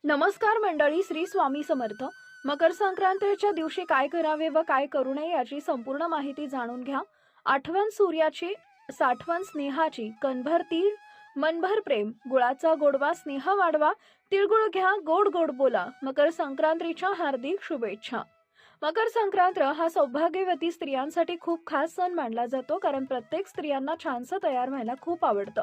नमस्कार मंडळी, श्री स्वामी समर्थ. मकर संक्रांतीच्या दिवशी काय करावे व काय करू नये याची संपूर्ण माहिती जाणून घ्या. आठवण सूर्याची, साठवण स्नेहाची, कणभर तीळ मनभर प्रेम, गुळाचा गोडवा स्नेह वाढवा, तिळगुळ घ्या गोड गोड बोला. मकर संक्रांतीच्या हार्दिक शुभेच्छा. मकर संक्रांत हा सौभाग्यवती स्त्रियांसाठी खूप खास सण मानला जातो, कारण प्रत्येक स्त्रियांना छानसं तयार व्हायला खूप आवडतं.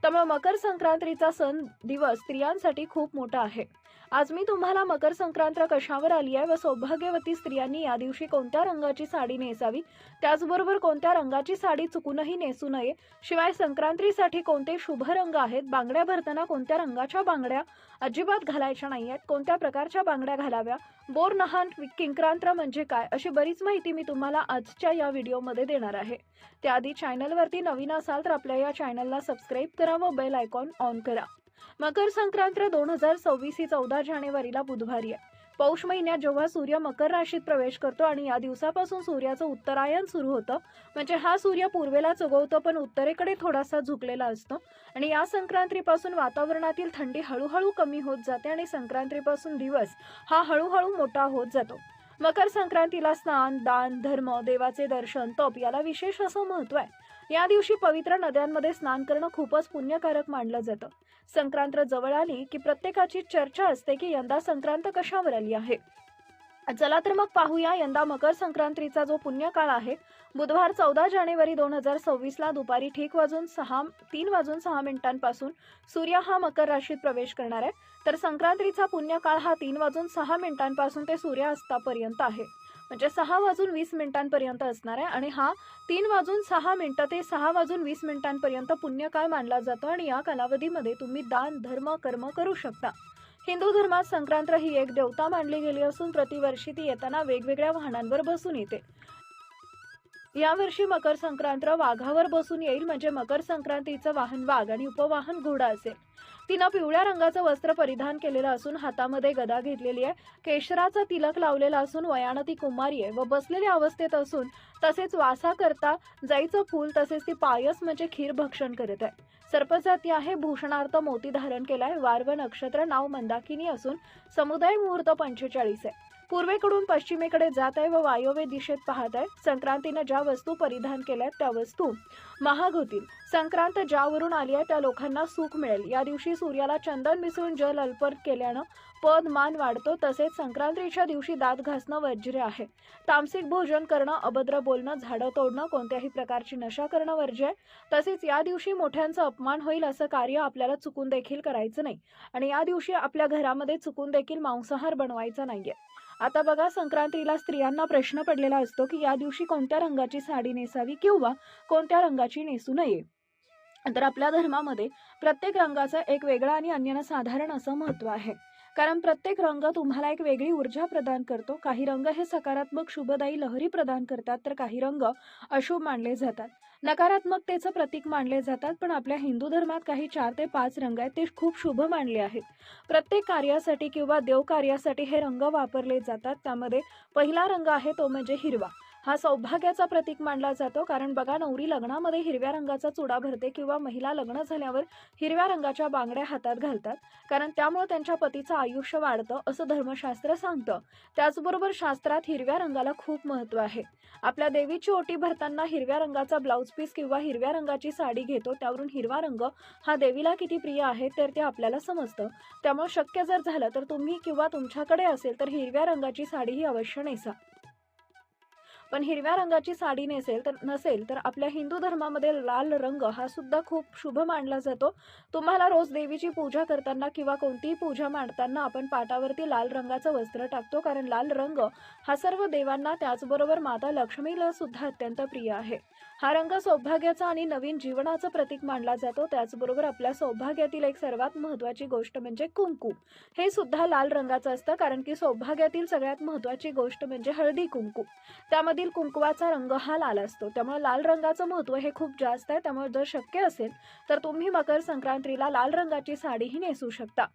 त्यामुळे मकर संक्रांतीचा सण दिवस स्त्रियांसाठी खूप मोठा आहे. आज मी तुम्हाला मकर संक्रांत कशावर आली आहे व सौभाग्यवती स्त्रियांनी या दिवशी कोणत्या रंगाची साडी नेसावी, त्याचबरोबर कोणत्या रंगाची साडी चुकूनही नेसू नये, शिवाय संक्रांतीसाठी कोणते शुभ रंग आहेत, बांगड्या भरताना कोणत्या रंगाच्या बांगड्या अजिबात घालायच्या नाहीयेत, कोणत्या प्रकारच्या बांगड्या घालाव्या, बोरनहाण किंक्रांत म्हणजे काय, अशी बरीच माहिती मी तुम्हाला आजच्या या व्हिडिओमध्ये देणार आहे. त्याआधी चॅनलवरती नवीन असाल तर आपल्या या चॅनलला सबस्क्राईब करा व बेल आयकॉन ऑन करा. मकर संक्रांत 2026 ही 14 जानेवारीला बुधवारी आहे. पौष महिन्यात जेव्हा सूर्य मकर राशीत प्रवेश करतो आणि या दिवसापासून सूर्याचं उत्तरायण सुरू होतं, म्हणजे हा सूर्य पूर्वेलाच उगवतो पण उत्तरेकडे थोडासा झुकलेला असतो. आणि या संक्रांतीपासून वातावरणातील थंडी हळूहळू कमी होत जाते आणि संक्रांतीपासून दिवस हा हळूहळू मोठा होत जातो. मकर संक्रांतीला स्नान, दान, धर्म, देवाचे दर्शन, तप याला विशेष असं महत्त्व आहे. या दिवशी पवित्र नद्यांमध्ये स्नान करणं खूपच पुण्यकारक मानलं जातं. संक्रांत जवळ आली की प्रत्येकाची चर्चा असते की यंदा संक्रांत कशावर आली आहे. चला तर मग पाहूया यंदा मकर संक्रांतीचा जो पुण्यकाळ आहे, बुधवार 14 जानेवारी 2026 ला दुपारी ठीक 3:06 सूर्य हा मकर राशीत प्रवेश करणार आहे. तर संक्रांतीचा पुण्यकाळ हा 3:06 ते सूर्यास्तापर्यंत आहे, म्हणजे 6:20 असणार आहे. आणि हा 3:06 ते 6:20 पुण्यकाळ मानला जातो. आणि या कालावधीमध्ये तुम्ही दान, धर्म, कर्म करू शकता. हिंदू धर्मात संक्रांत ही एक देवता मानली गेली असून प्रतिवर्षी ती येताना वेगवेगळ्या वाहनांवर बसून येते. यावर्षी मकर संक्रांत वाघावर बसून येईल, म्हणजे मकर संक्रांतीचं वाहन वाघ आणि उपवाहन घोडा असेल. तिनं पिवळ्या रंगाचं वस्त्र परिधान केलेलं असून हातामध्ये गदा घेतलेली आहे, केशराचा तिलक लावलेला असून वयानं ती कुमारी आहे व बसलेल्या अवस्थेत असून तसेच वासा करता जाईचं फूल तसेच ती पायस म्हणजे खीर भक्षण करत आहे. सर्पजाती आहे, भूषणार्थ मोती धारण केलाय, वार व नक्षत्र नाव मंदाकिनी असून समुदाय मुहूर्त 45 आहे. पूर्वेकडून पश्चिमेकडे जात आहे व वायव्य दिशेत पाहत आहे. संक्रांतीनं ज्या वस्तू परिधान केल्यात त्या वस्तू महाग होतील. संक्रांत ज्यावरून आली आहे त्या लोकांना सुख मिळेल. या दिवशी सूर्याला चंदन मिसळून जल अर्पण केल्यानं पद मान वाढतो. तसेच संक्रांतीच्या दिवशी दात घासणं वर्ज्य आहे. तामसिक भोजन करणं, अभद्र बोलणं, झाडं तोडणं, कोणत्याही प्रकारची नशा करणं वर्ज्य आहे. तसेच या दिवशी मोठ्यांचा अपमान होईल असं कार्य आपल्याला चुकून देखील करायचं नाही. आणि या दिवशी आपल्या घरामध्ये चुकून देखील मांसाहार बनवायचा नाहीये. आता बघा, संक्रांतीला स्त्रियांना प्रश्न पडलेला असतो की या दिवशी कोणत्या रंगाची साडी नेसावी किंवा कोणत्या रंगाची नेसू नये. तर आपल्या धर्मामध्ये प्रत्येक रंगाचं एक वेगळं आणि अनन्यसाधारण असं महत्त्व आहे, कारण प्रत्येक रंग तुम्हाला एक वेगळी ऊर्जा प्रदान करतो. काही रंग हे सकारात्मक शुभदायी लहरी प्रदान करतात, तर काही रंग अशुभ मानले जातात, नकारात्मकतेचं प्रतीक मानले जातात. पण आपल्या हिंदू धर्मात काही 4 ते 5 रंग आहेत, ते खूप शुभ मानले आहेत. प्रत्येक कार्यासाठी किंवा देवकार्यासाठी हे रंग वापरले जातात. त्यामध्ये पहिला रंग आहे तो म्हणजे हिरवा. हा सौभाग्याचा प्रतीक मानला जातो, कारण बघा, नवरी लग्नामध्ये हिरव्या रंगाचा चुडा भरते किंवा महिला लग्न झाल्यावर हिरव्या रंगाच्या बांगड्या हातात घालतात, कारण त्यामुळे त्यांच्या पतीचं आयुष्य वाढतं असं धर्मशास्त्र सांगतं. त्याचबरोबर शास्त्रात हिरव्या रंगाला खूप महत्त्व आहे. आपल्या देवीची ओटी भरताना हिरव्या रंगाचा ब्लाउज पीस किंवा हिरव्या रंगाची साडी घेतो, त्यावरून हिरवा रंग हा देवीला किती प्रिय आहे तर ते आपल्याला समजतं. त्यामुळे शक्य जर झालं तर तुम्ही किंवा तुमच्याकडे असेल तर हिरव्या रंगाची साडी ही अवश्य नेसा. पण हिरव्या रंगाची साडी नसेल तर आपल्या हिंदू धर्मामध्ये लाल रंग हा सुद्धा खूप शुभ मानला जातो. तुम्हाला रोज देवीची पूजा करताना किंवा कोणतीही पूजा मांडताना आपण पाटावरती लाल रंगाचं वस्त्र टाकतो, कारण लाल रंग हा सर्व देवांना त्याचबरोबर माता लक्ष्मीला सुद्धा अत्यंत प्रिय आहे. हा रंग सौभाग्याचा आणि नवीन जीवनाचं प्रतीक मानला जातो. त्याचबरोबर आपल्या सौभाग्यातील एक सर्वात महत्त्वाची गोष्ट म्हणजे कुंकू. हे सुद्धा लाल रंगाचं असतं, कारण की सौभाग्यातील सगळ्यात महत्त्वाची गोष्ट म्हणजे हळदी कुंकू. त्यामधील कुंकवाचा रंग हा लाल असतो, त्यामुळे लाल रंगाचं महत्त्व हे खूप जास्त आहे. त्यामुळे जर शक्य असेल तर तुम्ही मकर संक्रांतीला लाल रंगाची साडीही नेसू शकता.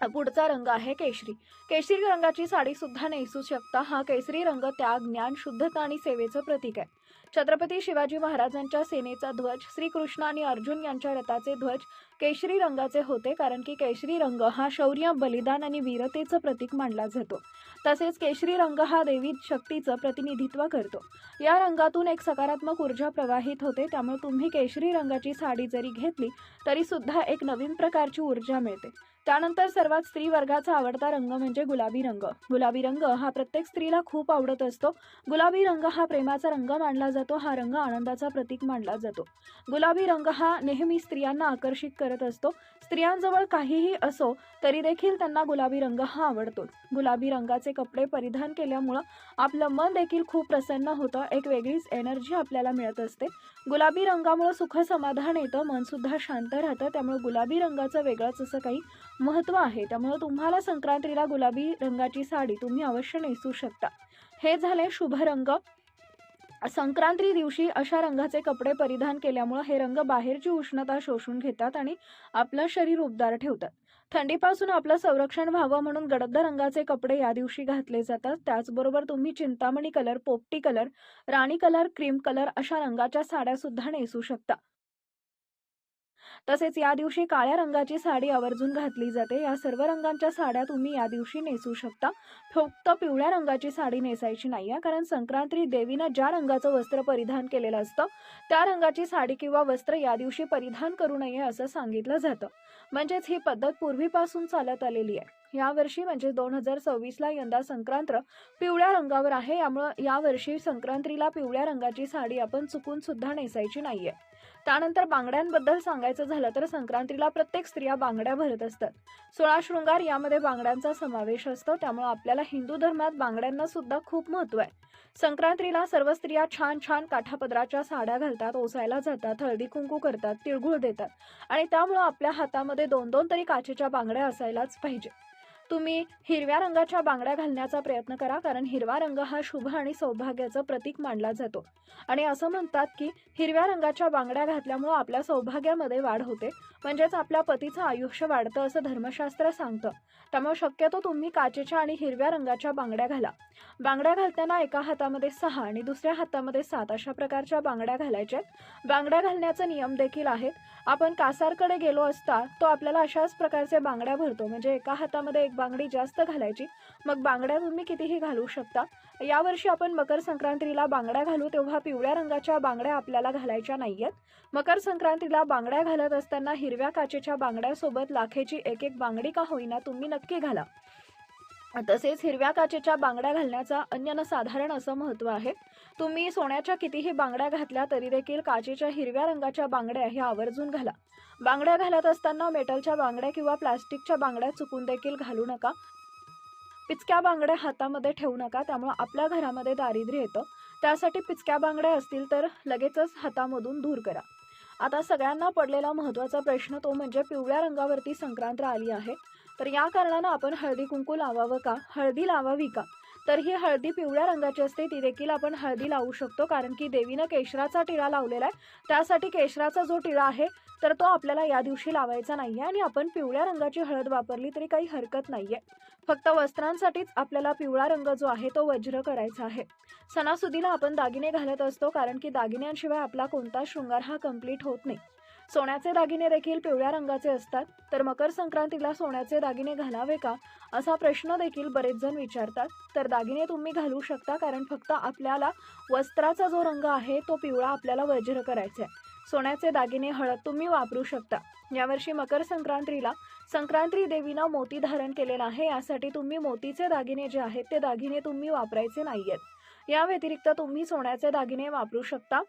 पुढचा रंग आहे केशरी. केशरी रंगाची साडी सुद्धा नेसू शकता. हा केशरी रंग त्याग, ज्ञान, शुद्धता आणि सेवेचं प्रतीक आहे. छत्रपती शिवाजी महाराजांच्या सेनेचा ध्वज, श्रीकृष्ण आणि अर्जुन यांच्या रथाचे ध्वज केशरी रंगाचे होते, कारण की केशरी रंग हा शौर्य, बलिदान आणि वीरतेचं प्रतीक मानला जातो. तसेच केशरी रंग हा देवी शक्तीचं प्रतिनिधित्व करतो. या रंगातून एक सकारात्मक ऊर्जा प्रवाहित होते, त्यामुळे तुम्ही केशरी रंगाची साडी जरी घेतली तरी सुद्धा एक नवीन प्रकारची ऊर्जा मिळते. त्यानंतर सर्वात स्त्री वर्गाचा आवडता रंग म्हणजे गुलाबी रंग. गुलाबी रंग हा प्रत्येक स्त्रीला खूप आवडत असतो. गुलाबी रंग हा प्रेमाचा रंग मानला जातो. हा रंग आनंदाचा प्रतीक मानला जातो. गुलाबी रंग हा नेहमी स्त्रियांना आकर्षित करत असतो. स्त्रियांजवळ काहीही असो तरी देखील त्यांना गुलाबी रंग हा आवडतोच. गुलाबी रंगाचे कपडे परिधान केल्यामुळं आपलं मन देखील खूप प्रसन्न होतं. एक वेगळीच एनर्जी आपल्याला मिळत असते. गुलाबी रंगामुळे सुख समाधान येतं, मन सुद्धा शांत राहतं. त्यामुळे गुलाबी रंगाचं वेगळंच असं काही महत्त्व आहे. त्यामुळे तुम्हाला संक्रांतीला गुलाबी रंगाची साडी तुम्ही अवश्य नेसू शकता. हे झाले शुभ रंग. संक्रांती दिवशी अशा रंगाचे कपडे परिधान केल्यामुळे हे रंग बाहेरची उष्णता शोषून घेतात आणि आपलं शरीर उबदार ठेवतात. थंडीपासून आपलं संरक्षण व्हावं म्हणून गडद रंगाचे कपडे या दिवशी घातले जातात. त्याचबरोबर तुम्ही चिंतामणी कलर, पोपटी कलर, राणी कलर, क्रीम कलर अशा रंगाच्या साड्या सुद्धा नेसू शकता. तसेच या दिवशी काळ्या रंगाची साडी आवर्जून घातली जाते. या सर्व रंगांच्या साड्या तुम्ही या दिवशी नेसू शकता. फक्त पिवळ्या रंगाची साडी नेसायची नाहीये, कारण संक्रांती देवीनं ज्या रंगाचं वस्त्र परिधान केलेलं असतं त्या रंगाची साडी किंवा वस्त्र या दिवशी परिधान करू नये असं सांगितलं जातं. म्हणजेच ही पद्धत पूर्वीपासून चालत आलेली आहे. यावर्षी म्हणजे 2026ला यंदा संक्रांत पिवळ्या रंगावर आहे. यामुळे यावर्षी संक्रांतीला पिवळ्या रंगाची साडी आपण चुकून सुद्धा नेसायची नाहीये. त्यानंतर बांगड्यांबद्दल सांगायचं झालं तर संक्रांतीला प्रत्येक स्त्रिया बांगड्या भरत असतात. 16 शृंगार यामध्ये बांगड्यांचा समावेश असतो. त्यामुळे आपल्याला हिंदू धर्मात बांगड्यांना सुद्धा खूप महत्त्व आहे. संक्रांतीला सर्व स्त्रिया छान छान काठापदराच्या साड्या घालतात, ओसायला जातात, हळदी कुंकू करतात, तिळगुळ देतात आणि त्यामुळे आपल्या हातामध्ये 2-2 तरी काचेच्या बांगड्या असायलाच पाहिजे. तुम्ही हिरव्या रंगाच्या बांगड्या घालण्याचा प्रयत्न करा, कारण हिरवा रंग हा शुभ आणि सौभाग्याचं प्रतीक मानला जातो आणि असं म्हणतात की हिरव्या रंगाच्या बांगड्या घातल्यामुळे आपल्या सौभाग्यामध्ये वाढ होते, म्हणजेच आपल्या पतीचं आयुष्य वाढतं असं धर्मशास्त्र सांगतं. त्यामुळे शक्यतो तुम्ही काचेच्या आणि हिरव्या रंगाच्या बांगड्या घाला. बांगड्या घालताना एका हातामध्ये 6 आणि दुसऱ्या हातामध्ये 7 अशा प्रकारच्या बांगड्या घालायच्या. बांगड्या घालण्याचे नियम देखील आहेत. आपण कासारकडे गेलो असता तो आपल्याला अशाच प्रकारचे बांगड्या भरतो, म्हणजे एका हातामध्ये एक बांगडी जास्त घालायची. मग बांगड्या तुम्ही कितीही घालू शकता. यावर्षी आपण मकर संक्रांतीला बांगड्या घालू तेव्हा पिवळ्या रंगाच्या बांगड्या आपल्याला घालायच्या नाहीयेत. मकर संक्रांतीला बांगड्या घालत असताना हिरव्या काचेच्या बांगड्यासोबत लाखेची एक बांगडी का होईना तुम्ही नक्की घाला. तसेच हिरव्या काचेच्या बांगड्या घालण्याचा अनन्यसाधारण असं महत्त्व आहे. तुम्ही सोन्याच्या कितीही बांगड्या घातल्या तरी देखील काचेच्या हिरव्या रंगाच्या बांगड्या ह्या आवर्जून घाला. बांगड्या घालत असताना मेटलच्या बांगड्या किंवा प्लास्टिकच्या बांगड्या चुकून देखील घालू नका. पिचक्या बांगड्या हातामध्ये ठेवू नका, त्यामुळे आपल्या घरामध्ये दारिद्र्य येतं. त्यासाठी पिचक्या बांगड्या असतील तर लगेचच हातामधून दूर करा. आता सगळ्यांना पडलेला महत्त्वाचा प्रश्न तो म्हणजे पिवळ्या रंगावरती संक्रांत आली आहे, तर या कारणानं आपण हळदी कुंकू लावावं का, हळदी लावावी का? तर ही हळदी पिवळ्या रंगाची असते, ती देखील आपण हळदी लावू शकतो, कारण की देवीनं केशराचा टिळा लावलेला आहे. त्यासाठी केशराचा जो टिळा आहे तर तो आपल्याला या दिवशी लावायचा नाहीये आणि आपण पिवळ्या रंगाची हळद वापरली तरी काही हरकत नाहीये. फक्त वस्त्रांसाठीच आपल्याला पिवळा रंग जो आहे तो वज्र करायचा आहे. सणासुदीला आपण दागिने घालत असतो, कारण की दागिन्यांशिवाय आपला कोणता शृंगार हा कंप्लीट होत नाही. सोन्याचे दागिने देखील पिवळ्या रंगाचे असतात. तर मकर संक्रांतीला सोन्याचे दागिने घालावे का असा प्रश्न देखील बरेच जण विचारतात. तर दागिने तुम्ही घालू शकता, कारण फक्त आपल्याला वस्त्राचा जो रंग आहे तो पिवळा आपल्याला वज्र करायचा आहे. सोन्याचे दागिने, हळद तुम्ही वापरू शकता. यावर्षी मकर संक्रांतीला संक्रांती देवीनं मोती धारण केलेला आहे, यासाठी तुम्ही मोतीचे दागिने जे आहेत ते दागिने तुम्ही वापरायचे नाहीयेत. या व्यतिरिक्त तुम्ही सोन्याचे दागिने वापरू शकता.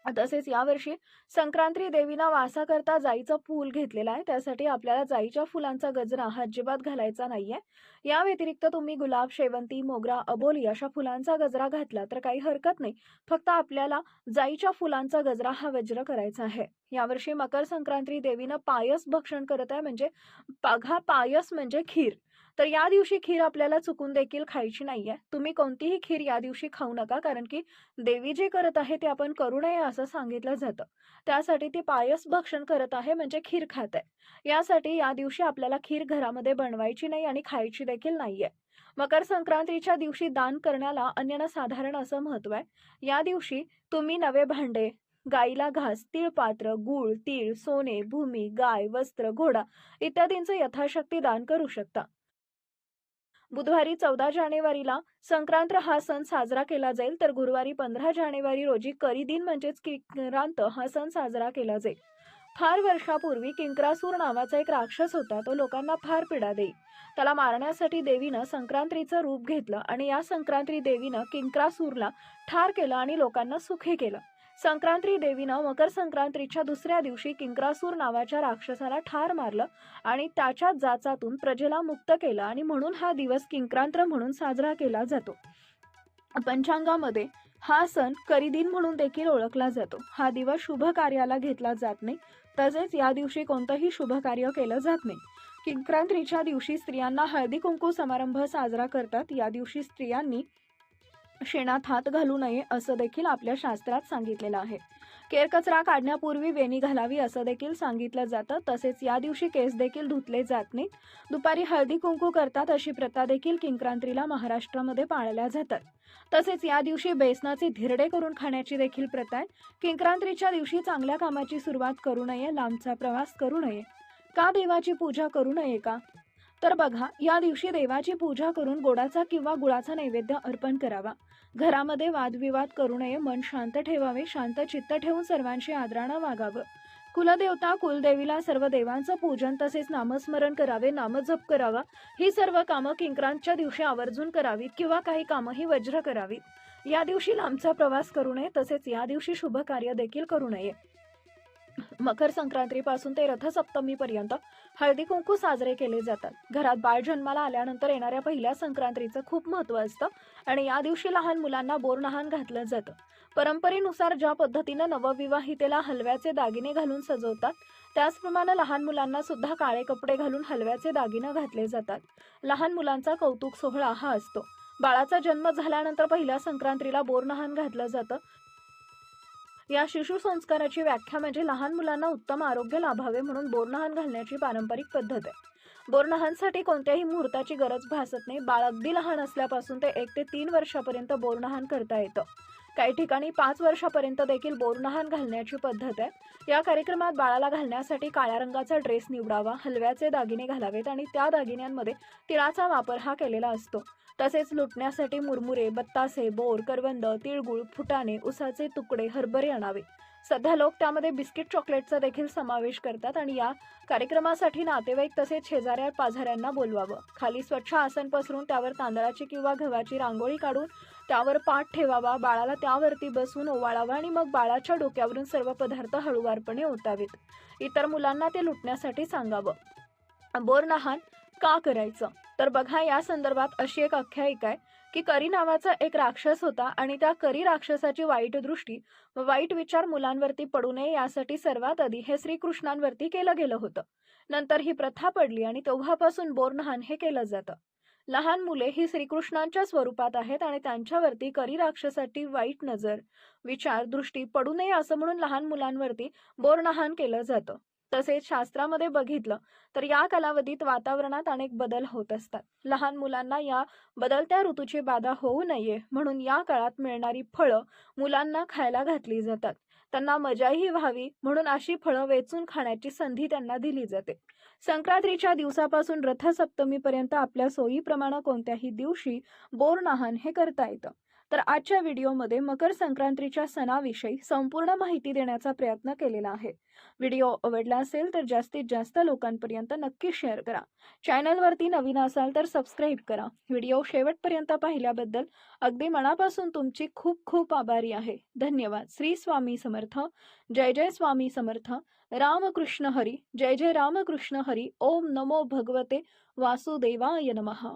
तसेच यावर्षी संक्रांती देवीला वासाकरता जाईचं फूल घेतलेलं आहे, त्यासाठी आपल्याला जाईच्या फुलांचा गजरा हा अजिबात घालायचा नाहीये. या व्यतिरिक्त तुम्ही गुलाब, शेवंती, मोगरा, अबोली अशा फुलांचा गजरा घातला तर काही हरकत नाही. फक्त आपल्याला जाईच्या फुलांचा गजरा हा वज्र करायचा आहे. यावर्षी मकर संक्रांती देवीनं पायस भक्षण करत आहे, म्हणजे पाघा पायस म्हणजे खीर. तर या दिवशी खीर आपल्याला चुकून देखील खायची नाहीये. तुम्ही कोणतीही खीर या दिवशी खाऊ नका, कारण की देवी जे करत आहे ते आपण करू नये असं सांगितलं जातं. त्यासाठी ती पायस भक्षण करत आहे, म्हणजे खीर खात आहे. यासाठी या दिवशी आपल्याला खीर घरामध्ये बनवायची नाही आणि खायची देखील नाहीये. मकर संक्रांतीच्या दिवशी दान करण्याला अनन्यसाधारण असं महत्त्व आहे. या दिवशी तुम्ही नवे भांडे, गाईला घास, तिळपात्र, गूळ, तीळ, सोने, भूमी, गाय, वस्त्र, घोडा इत्यादींचं यथाशक्ती दान करू शकता. बुधवारी 14 जानेवारीला संक्रांत हा सण साजरा केला जाईल, तर गुरुवारी 15 जानेवारी रोजी करी दिन म्हणजेच किंक्रांत हा सण साजरा केला जाईल. फार वर्षापूर्वी किंक्रासूर नावाचा एक राक्षस होता. तो लोकांना फार पीडा देई. त्याला मारण्यासाठी देवीनं संक्रांतीचं रूप घेतलं आणि या संक्रांती देवीनं किंक्रासूरला ठार केलं आणि लोकांना सुखी केलं. संक्रांती देवीनं मकर संक्रांतीच्या दुसऱ्या दिवशी किंक्रासूर नावाच्या राक्षसाला ठार मारलं आणि त्याच्या जाचातून प्रजेला मुक्त केलं आणि म्हणून हा दिवस किंक्रांत म्हणून साजरा केला जातो. पंचांगामध्ये हा सण करीदिन म्हणून देखील ओळखला जातो. हा दिवस शुभ कार्याला घेतला जात नाही, तसेच या दिवशी कोणतंही शुभ कार्य केलं जात नाही. किंक्रांतीच्या दिवशी स्त्रियांना हळदी कुंकू समारंभ साजरा करतात. या दिवशी स्त्रियांनी शेणात हात घालू नये असं देखील आपल्या शास्त्रात सांगितलेलं आहे. केरकचरा काढण्यापूर्वी वेणी घालावी असं देखील सांगितलं जातं. तसेच या दिवशी केस देखील धुतले जात नाहीत. दुपारी हळदी कुंकू करतात अशी प्रथा देखील किंक्रांतीला महाराष्ट्रामध्ये पाळल्या जातात. तसेच या दिवशी बेसनाचे धिरडे करून खाण्याची देखील प्रथा आहे. किंक्रांतीच्या दिवशी चांगल्या कामाची सुरुवात करू नये, लांबचा प्रवास करू नये. का देवाची पूजा करू नये का? तर बघा, या दिवशी देवाची पूजा करून गोडाचा किंवा गुळाचा नैवेद्य अर्पण करावा. घरामध्ये वादविवाद करू नये, मन शांत ठेवावे, शांत चित्त ठेवून सर्वांशी आदरानं वागावं. कुलदेवता कुलदेवीला सर्व देवांचं पूजन तसेच नामस्मरण करावे, नामजप करावा. ही सर्व कामं किंक्रांतच्या दिवशी आवर्जून करावीत किंवा काही कामं ही वज्र करावीत. या दिवशी लांबचा प्रवास करू नये, तसेच या दिवशी शुभ कार्य देखील करू नये. मकर संक्रांतीपासून ते रथसप्तमीपर्यंत हळदी कुंकू साजरे केले जातात. घरात बाळ जन्माला आल्यानंतर येणाऱ्या पहिल्या संक्रांतीचं खूप महत्त्व असतं आणि या दिवशी लहान मुलांना बोरनहाण घातलं जातं. परंपरेनुसार ज्या पद्धतीनं नवविवाहितेला हलव्याचे दागिने घालून सजवतात, त्याचप्रमाणे लहान मुलांना सुद्धा काळे कपडे घालून हलव्याचे दागिने घातले जातात. लहान मुलांचा कौतुक सोहळा हा असतो. बाळाचा जन्म झाल्यानंतर पहिल्या संक्रांतीला बोरनहाण घातलं जातं. या शिशु संस्काराची व्याख्या म्हणजे लहान मुलांना उत्तम आरोग्य लाभावे म्हणून बोरनहाण घालण्याची पारंपरिक पद्धत आहे. बोरनहाणसाठी कोणत्याही मुहूर्ताची गरज भासत नाही. बाळ अगदी लहान असल्यापासून ते 1 ते 3 वर्षापर्यंत बोरनहाण करता येतं. काही ठिकाणी 5 वर्षापर्यंत देखील बोरनहाण घालण्याची पद्धत आहे. या कार्यक्रमात बाळाला घालण्यासाठी काळ्या रंगाचा ड्रेस निवडावा, हलव्याचे दागिने घालावेत आणि त्या दागिन्यांमध्ये तिळाचा वापर हा केलेला असतो. तसेच लुटण्यासाठी मुरमुरे, बत्तासे, बोर, करवंद, तिळगुळ, फुटाणे, उसाचे तुकडे, हरभरे आणावे. सध्या लोक त्यामध्ये बिस्किट चॉकलेटचा देखील समावेश करतात आणि या कार्यक्रमासाठी नातेवाईक तसेच शेजाऱ्या पाजाऱ्यांना बोलवावं. खाली स्वच्छ आसन पसरून त्यावर तांदळाची किंवा गव्हाची रांगोळी काढून त्यावर पाट ठेवावा. बाळाला त्यावरती बसून ओवाळावा आणि मग बाळाच्या डोक्यावरून सर्व पदार्थ हळूवारपणे ओतावेत. इतर मुलांना ते लुटण्यासाठी सांगावं. बोरनहाण का करायचं? तर बघा, या संदर्भात अशी एक आख्यायिका आहे की करी नावाचा एक राक्षस होता आणि त्या करी राक्षसाची वाईट दृष्टी व वाईट विचार मुलांवरती पडू नये यासाठी सर्वात आधी हे श्रीकृष्णांवरती केलं गेलं होतं. नंतर ही प्रथा पडली आणि तेव्हापासून बोरनहाण हे केलं जातं. लहान मुले ही श्रीकृष्णांच्या स्वरूपात आहेत आणि त्यांच्यावरती करी राक्षसाची वाईट नजर, विचार, दृष्टी पडू नये असं म्हणून लहान मुलांवरती बोरनहाण केलं जातं. तसेच शास्त्रामध्ये बघितलं तर या कालावधीत वातावरणात अनेक बदल होत असतात. लहान मुलांना या बदलत्या ऋतूची बाधा होऊ नये म्हणून या काळात मिळणारी फळं मुलांना खायला घातली जातात. त्यांना मजाही व्हावी म्हणून अशी फळं वेचून खाण्याची संधी त्यांना दिली जाते. संक्रांतीच्या दिवसापासून रथसप्तमीपर्यंत आपल्या सोयीप्रमाणे कोणत्याही दिवशी बोरनहाण हे करता येतं. तर आजच्या व्हिडिओमध्ये मकर संक्रांतीच्या सणाविषयी संपूर्ण माहिती देण्याचा प्रयत्न केलेला आहे. व्हिडिओ आवडला असेल तर जास्तीत जास्त लोकांपर्यंत नक्की शेअर करा. चॅनलवरती नवीन असाल तर सबस्क्राईब करा. व्हिडिओ शेवटपर्यंत पाहिल्याबद्दल अगदी मनापासून तुमची खूप खूप आभारी आहे. धन्यवाद. श्री स्वामी समर्थ. जय जय स्वामी समर्थ. रामकृष्ण हरी. जय जय रामकृष्ण हरी. ओम नमो भगवते वासुदेवाय नमः.